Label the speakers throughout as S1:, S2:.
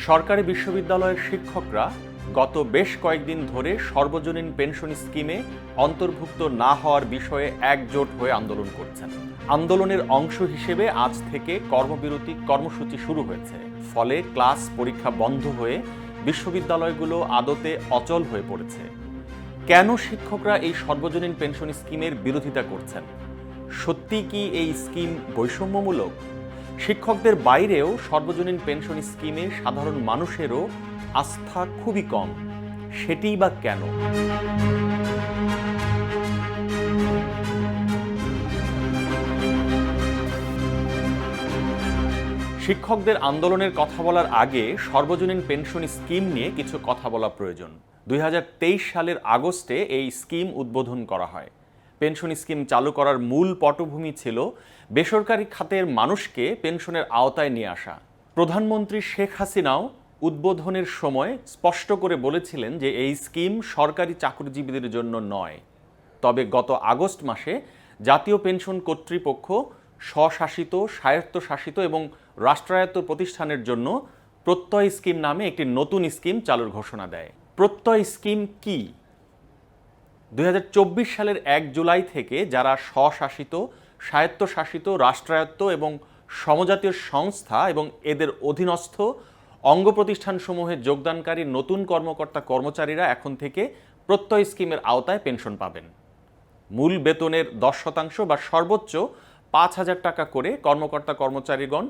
S1: সরকারি বিশ্ববিদ্যালয়ের শিক্ষকরা গত বেশ কয়েকদিন ধরে সর্বজনীন পেনশন স্কিমে অন্তর্ভুক্ত না হওয়ার বিষয়ে একজোট হয়ে আন্দোলন করছেন। আন্দোলনের অংশ হিসেবে আজ থেকে কর্মবিরতি কর্মসূচি শুরু হয়েছে। ফলে ক্লাস পরীক্ষা বন্ধ হয়ে বিশ্ববিদ্যালয়গুলো আদতে অচল হয়ে পড়েছে। কেন শিক্ষকরা এই সর্বজনীন পেনশন স্কিমের বিরোধিতা করছেন? সত্যি কি এই স্কিম বৈষম্যমূলক? শিক্ষকদের বাইরেও সর্বজনীন পেনশন স্কিমে সাধারণ মানুষেরও আস্থা খুবই কম। সেটিই বা কেন? শিক্ষকদের আন্দোলনের কথা বলার আগে সর্বজনীন পেনশন স্কিম নিয়ে কিছু কথা বলা প্রয়োজন। 2023 সালের আগস্টে এই স্কিম উদ্বোধন করা হয়। পেনশন স্কিম চালু করার মূল পটভূমি ছিল বেসরকারি খাতের মানুষকে পেনশনের আওতায় নিয়ে আসা। প্রধানমন্ত্রী শেখ হাসিনাও উদ্বোধনের সময় স্পষ্ট করে বলেছিলেন যে এই স্কিম সরকারি চাকরিজীবীদের জন্য নয়। তবে গত আগস্ট মাসে জাতীয় পেনশন কর্তৃপক্ষ স্বশাসিত, স্বায়ত্তশাসিত এবং রাষ্ট্রায়ত্ত প্রতিষ্ঠানের জন্য প্রত্যয় স্কিম নামে একটি নতুন স্কিম চালুর ঘোষণা দেয়। প্রত্যয় স্কিম কি? 2024 সালের 1 জুলাই থেকে যারা স্বশাসিত, স্বায়ত্তশাসিত, রাষ্ট্রায়ত্ত এবং সমজাতীয় সংস্থা এবং এদের অধীনস্থ অঙ্গ প্রতিষ্ঠানসমূহে যোগদানকারী নতুন কর্মকর্তা কর্মচারীরা এখন থেকে প্রত্যয় স্কিমের আওতায় পেনশন পাবেন। মূল বেতনের 10% বা সর্বোচ্চ 5,000 টাকা করে কর্মকর্তা কর্মচারীগণ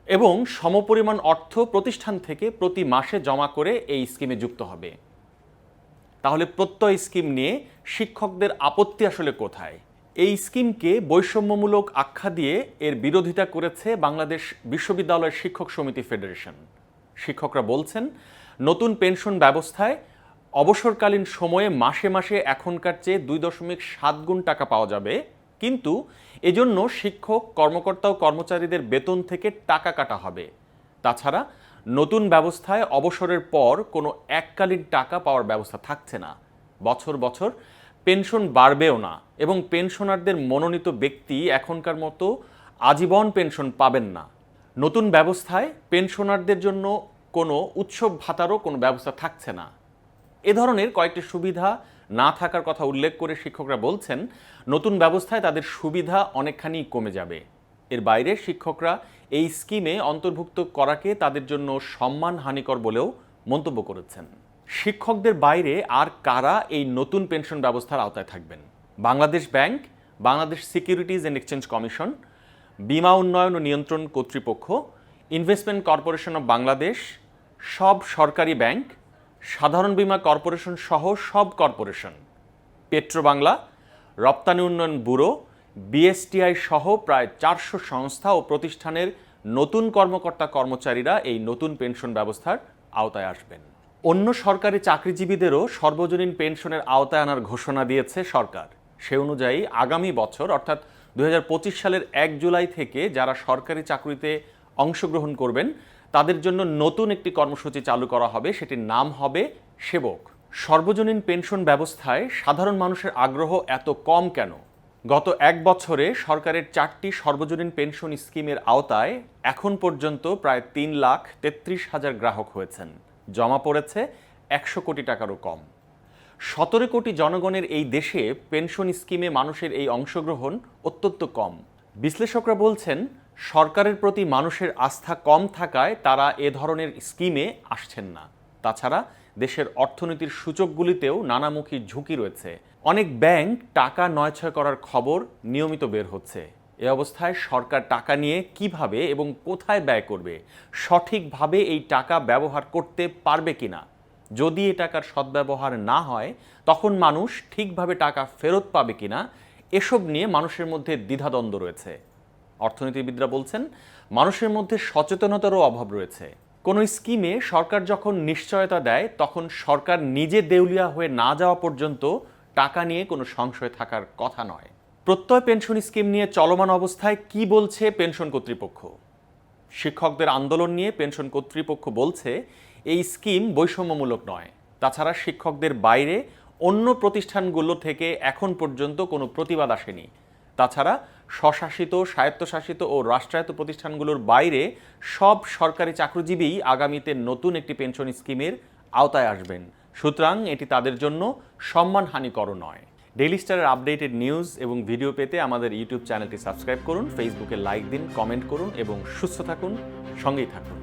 S1: এবং সমপরিমাণ অর্থ প্রতিষ্ঠান থেকে প্রতি মাসে জমা করে এই স্কিমে যুক্ত হবে। তাহলে প্রত্যয় স্কিম নিয়ে শিক্ষকদের আপত্তি আসলে কোথায়? এই স্কিমকে বৈষম্যমূলক আখ্যা দিয়ে এর বিরোধিতা করেছে বাংলাদেশ বিশ্ববিদ্যালয় শিক্ষক সমিতি ফেডারেশন। শিক্ষকরা বলছেন, নতুন পেনশন ব্যবস্থায় অবসরকালীন সময়ে মাসে মাসে এখনকার চেয়ে 2.7 গুণ টাকা পাওয়া যাবে, কিন্তু এজন্য শিক্ষক, কর্মকর্তা ও কর্মচারীদের বেতন থেকে টাকা কাটা হবে। তাছাড়া নতুন ব্যবস্থায় অবসরের পর কোনো এককালীন টাকা পাওয়ার ব্যবস্থা থাকছে না। বছর বছর পেনশন বাড়বেও না এবং পেনশনারদের মনোনীত ব্যক্তি এখনকার মতো আজীবন পেনশন পাবেন না। নতুন ব্যবস্থায় পেনশনারদের জন্য কোনো উৎসব ভাতারও কোনো ব্যবস্থা থাকছে না। এ ধরনের কয়েকটি সুবিধা না থাকার কথা উল্লেখ করে শিক্ষকরা বলছেন, নতুন ব্যবস্থায় তাদের সুবিধা অনেকখানি কমে যাবে। এর বাইরে শিক্ষকরা এই স্কিমে অন্তর্ভুক্ত করাকে তাদের জন্য সম্মানহানিকর বলেও মন্তব্য করেছেন। শিক্ষকদের বাইরে আর কারা এই নতুন পেনশন ব্যবস্থার আওতায় থাকবেন? Bangladesh bank, Bangladesh securities and exchange commission, বীমা উন্নয়ন ও নিয়ন্ত্রণ কর্তৃপক্ষ, ইনভেস্টমেন্ট কর্পোরেশন অব বাংলাদেশ, সব সরকারি ব্যাংক, সাধারণ বীমা কর্পোরেশন সহ সব কর্পোরেশন, পেট্রোবাংলা, রপ্তানি উন্নয়ন ব্যুরো, বিএসটিআই সহ প্রায় 400 সংস্থা ও প্রতিষ্ঠানের নতুন কর্মকর্তা কর্মচারীরা এই নতুন পেনশন ব্যবস্থার আওতায় আসবেন। অন্য সরকারি চাকরিজীবীদেরও সর্বজনীন পেনশনের আওতায় আনার ঘোষণা দিয়েছে সরকার। সে অনুযায়ী আগামী বছর অর্থাৎ 2025 সালের 1 জুলাই থেকে যারা সরকারি চাকরিতে অংশগ্রহণ করবেন তাদের জন্য নতুন একটি কর্মসূচি চালু করা হবে। সেটির নাম হবে সেবক। সর্বজনীন পেনশন ব্যবস্থায় সাধারণ মানুষের আগ্রহ এত কম কেন? গত 1 বছরে সরকারের 4টি সর্বজনীন পেনশন স্কিমের আওতায় এখন পর্যন্ত প্রায় 3,33,000 গ্রাহক হয়েছেন। জমা পড়েছে 100 কোটি টাকারও কম। 17 কোটি জনগণের এই দেশে পেনশন স্কিমে মানুষের এই অংশগ্রহণ অত্যন্ত কম। বিশ্লেষকরা বলছেন, সরকারের প্রতি মানুষের আস্থা কম থাকায় তারা এ ধরনের স্কিমে আসছেন না। তাছাড়া দেশের অর্থনীতির সূচকগুলিতেও নানামুখী ঝুঁকি রয়েছে। অনেক ব্যাংক টাকা নয়ছয় করার খবর নিয়মিত বের হচ্ছে। এ অবস্থায় সরকার টাকা নিয়ে কিভাবে এবং কোথায় ব্যয় করবে, সঠিকভাবে এই টাকা ব্যবহার করতে পারবে কিনা, যদি এ টাকার সদ্ব্যবহার না হয় তখন মানুষ ঠিকভাবে টাকা ফেরত পাবে কিনা, এসব নিয়ে মানুষের মধ্যে দ্বিধাদ্বন্দ্ব রয়েছে। অর্থনীতিবিদরা বলছেন, মানুষের মধ্যে সচেতনতারও অভাব রয়েছে। কোনো স্কিমে সরকার যখন নিশ্চয়তা দেয় তখন সরকার নিজে দেউলিয়া হয়ে না যাওয়া পর্যন্ত টাকা নিয়ে কোনো সংশয় থাকার কথা নয়। প্রত্যয় পেনশন স্কিম নিয়ে চলমান অবস্থায় কি বলছে পেনশন কর্তৃপক্ষ? শিক্ষকদের আন্দোলন নিয়ে পেনশন কর্তৃপক্ষ বলছে, এই স্কিম বৈষম্যমূলক নয়। তাছাড়া শিক্ষকদের বাইরে অন্য প্রতিষ্ঠানগুলো থেকে এখন পর্যন্ত কোনো প্রতিবাদ আসেনি। তাছাড়া স্বশাসিত, স্বায়ত্তশাসিত ও রাষ্ট্রায়ত্ত প্রতিষ্ঠানগুলোর বাইরে সব সরকারি চাকরিজীবী আগামীতে নতুন একটি পেনশন স্কিমের আওতায় আসবেন। সুতরাং এটি তাদের জন্য সম্মানহানিকর নয়। ডেইলি স্টারের আপডেটেড নিউজ এবং ভিডিও পেতে আমাদের ইউটিউব চ্যানেলটি সাবস্ক্রাইব করুন, ফেসবুকে লাইক দিন, কমেন্ট করুন এবং সুস্থ থাকুন, সঙ্গেই থাকুন।